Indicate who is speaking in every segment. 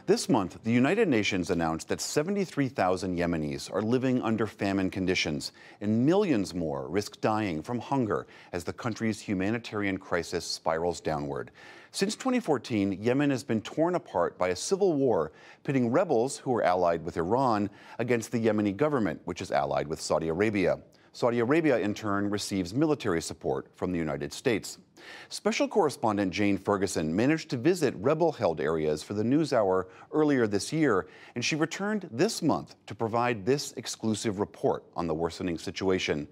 Speaker 1: This month, the United Nations announced that 73,000 Yemenis are living under famine conditions, and millions more risk dying from hunger as the country's humanitarian crisis spirals downward. Since 2014, Yemen has been torn apart by a civil war, pitting rebels who are allied with Iran against the Yemeni government, which is allied with Saudi Arabia. Saudi Arabia, in turn, receives military support from the United States. Special correspondent Jane Ferguson managed to visit rebel-held areas for the NewsHour earlier this year, and she returned this month to provide this exclusive report on the worsening situation.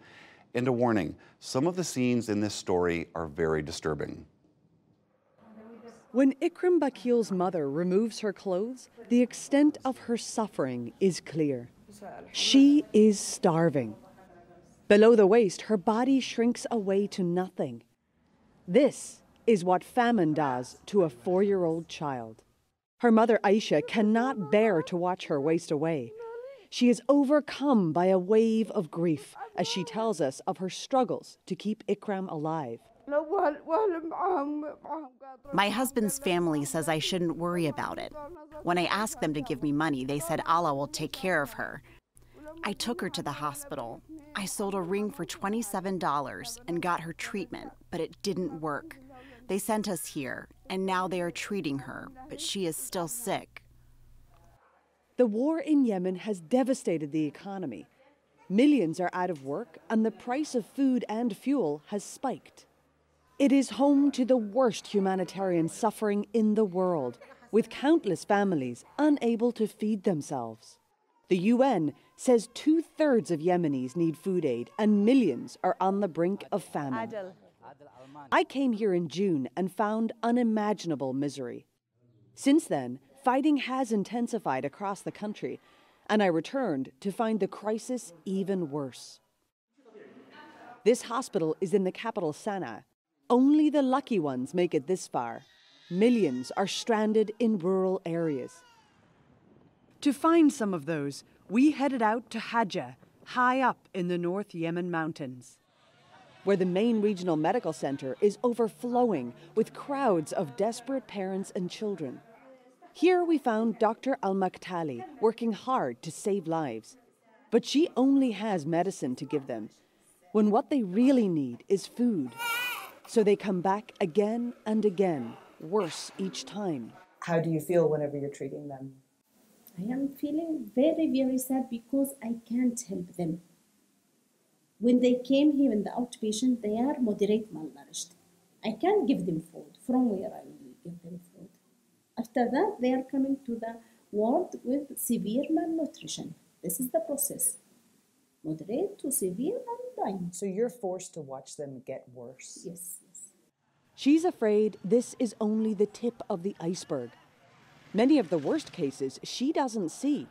Speaker 1: And a warning, some of the scenes in this story are very disturbing.
Speaker 2: When Ikram Bakil's mother removes her clothes, the extent of her suffering is clear. She is starving. Below the waist, her body shrinks away to nothing. This is what famine does to a 4-year-old child. Her mother, Aisha, cannot bear to watch her waste away. She is overcome by a wave of grief as she tells us of her struggles to keep Ikram alive.
Speaker 3: My husband's family says I shouldn't worry about it. When I asked them to give me money, they said Allah will take care of her. I took her to the hospital. I sold a ring for $27 and got her treatment, but it didn't work. They sent us here, and now they are treating her, but she is still sick.
Speaker 2: The war in Yemen has devastated the economy. Millions are out of work, and the price of food and fuel has spiked. It is home to the worst humanitarian suffering in the world, with countless families unable to feed themselves. The UN says 2/3 of Yemenis need food aid and millions are on the brink of famine. I came here in June and found unimaginable misery. Since then, fighting has intensified across the country, and I returned to find the crisis even worse. This hospital is in the capital, Sana'a. Only the lucky ones make it this far. Millions are stranded in rural areas. To find some of those, we headed out to Hajjah, high up in the North Yemen mountains, where the main regional medical center is overflowing with crowds of desperate parents and children. Here we found Dr. Al-Maktali working hard to save lives. But she only has medicine to give them, when what they really need is food. So they come back again and again, worse each time.
Speaker 4: How do you feel whenever you're treating them?
Speaker 5: I am feeling very, very sad because I can't help them. When they came here in the outpatient, they are moderate malnourished. I can't give them food. From where I will give them food? After that, they are coming to the ward with severe malnutrition. This is the process. Moderate to severe and dying.
Speaker 4: So you're forced to watch them get worse?
Speaker 5: Yes, yes.
Speaker 2: She's afraid this is only the tip of the iceberg. Many of the worst cases she doesn't see.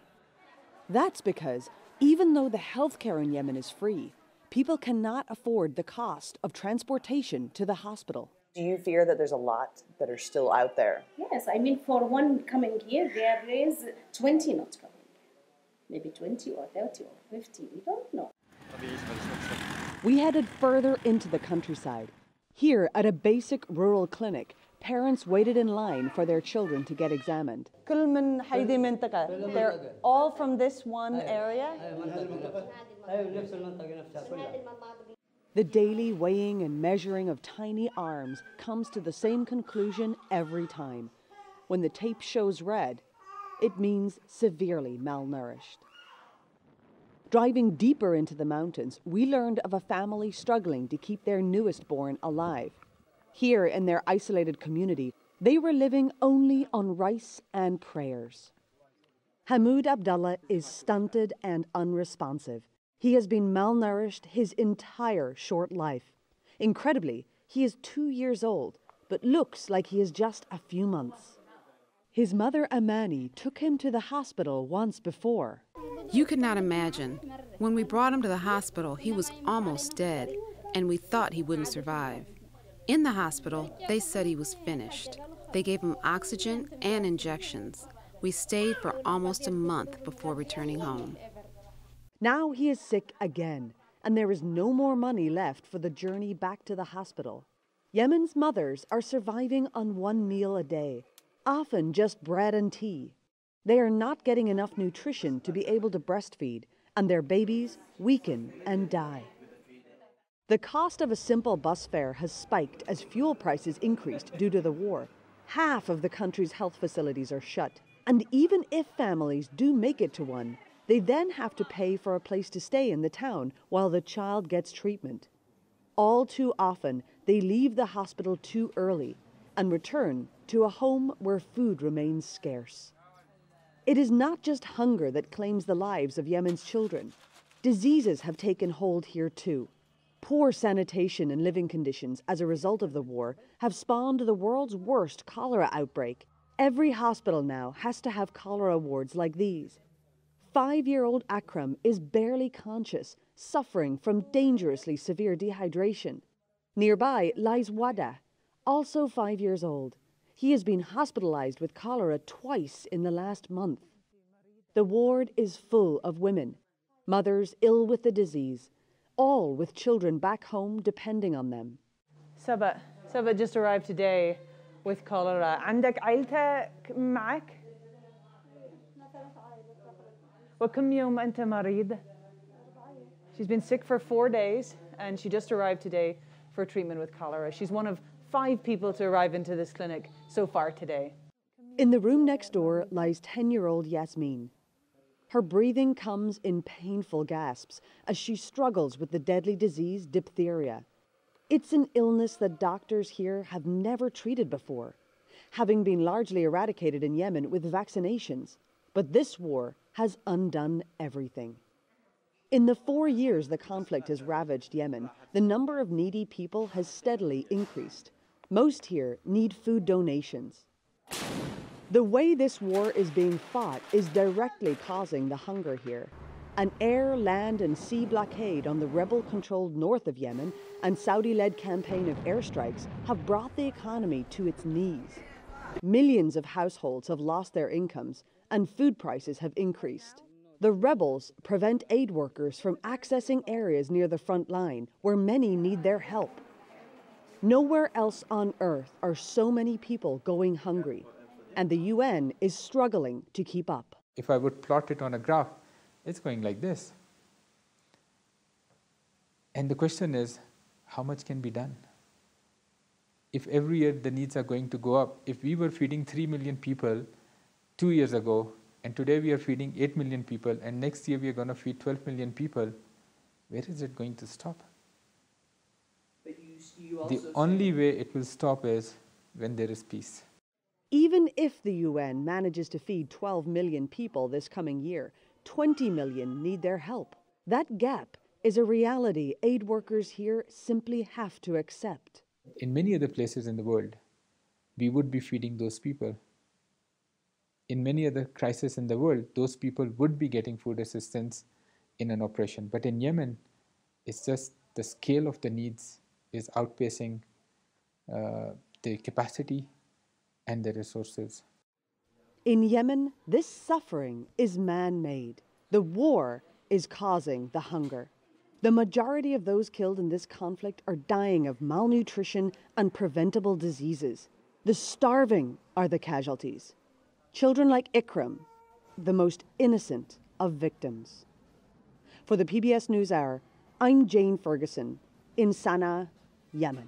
Speaker 2: That's because even though the healthcare in Yemen is free, people cannot afford the cost of transportation to the hospital.
Speaker 4: Do you fear that there's a lot that are still out there?
Speaker 5: Yes, I mean, for one coming here, there is 20 not coming. Maybe 20 or 30 or 50, we don't know.
Speaker 2: We headed further into the countryside. Here, at a basic rural clinic, parents waited in line for their children to get examined.
Speaker 4: They're all from this one area?
Speaker 2: The daily weighing and measuring of tiny arms comes to the same conclusion every time. When the tape shows red, it means severely malnourished. Driving deeper into the mountains, we learned of a family struggling to keep their newest born alive. Here in their isolated community, they were living only on rice and prayers. Hamoud Abdallah is stunted and unresponsive. He has been malnourished his entire short life. Incredibly, he is 2 years old, but looks like he is just a few months. His mother Amani took him to the hospital once before.
Speaker 6: You could not imagine. When we brought him to the hospital, he was almost dead, and we thought he wouldn't survive. In the hospital, they said he was finished. They gave him oxygen and injections. We stayed for almost a month before returning home.
Speaker 2: Now he is sick again, and there is no more money left for the journey back to the hospital. Yemen's mothers are surviving on one meal a day, often just bread and tea. They are not getting enough nutrition to be able to breastfeed, and their babies weaken and die. The cost of a simple bus fare has spiked as fuel prices increased due to the war. Half of the country's health facilities are shut, and even if families do make it to one, they then have to pay for a place to stay in the town while the child gets treatment. All too often, they leave the hospital too early and return to a home where food remains scarce. It is not just hunger that claims the lives of Yemen's children. Diseases have taken hold here too. Poor sanitation and living conditions as a result of the war have spawned the world's worst cholera outbreak. Every hospital now has to have cholera wards like these. 5-year-old Akram is barely conscious, suffering from dangerously severe dehydration. Nearby lies Wada, also 5 years old. He has been hospitalized with cholera twice in the last month. The ward is full of women, mothers ill with the disease, all with children back home depending on them.
Speaker 7: Saba just arrived today with cholera. عندك عيلتك معك؟ وكم يوم أنت مريض? She's been sick for 4 days and she just arrived today for treatment with cholera. She's one of 5 people to arrive into this clinic so far today.
Speaker 2: In the room next door lies 10-year-old Yasmin. Her breathing comes in painful gasps as she struggles with the deadly disease diphtheria. It's an illness that doctors here have never treated before, having been largely eradicated in Yemen with vaccinations. But this war has undone everything. In the 4 years the conflict has ravaged Yemen, the number of needy people has steadily increased. Most here need food donations. The way this war is being fought is directly causing the hunger here. An air, land, and sea blockade on the rebel-controlled north of Yemen and Saudi-led campaign of airstrikes have brought the economy to its knees. Millions of households have lost their incomes, and food prices have increased. The rebels prevent aid workers from accessing areas near the front line where many need their help. Nowhere else on earth are so many people going hungry, and the UN is struggling to keep up.
Speaker 8: If I would plot it on a graph, it's going like this. And the question is, how much can be done? If every year the needs are going to go up, if we were feeding 3 million people 2 years ago, and today we are feeding 8 million people, and next year we are going to feed 12 million people, where is it going to stop?
Speaker 9: But you also
Speaker 8: the only way it will stop is when there is peace.
Speaker 2: Even if the UN manages to feed 12 million people this coming year, 20 million need their help. That gap is a reality aid workers here simply have to accept.
Speaker 8: In many other places in the world, we would be feeding those people. In many other crises in the world, those people would be getting food assistance in an operation. But in Yemen, it's just the scale of the needs is outpacing the capacity and the resources.
Speaker 2: In Yemen, this suffering is man-made. The war is causing the hunger. The majority of those killed in this conflict are dying of malnutrition and preventable diseases. The starving are the casualties. Children like Ikram, the most innocent of victims. For the PBS NewsHour, I'm Jane Ferguson in Sana'a, Yemen.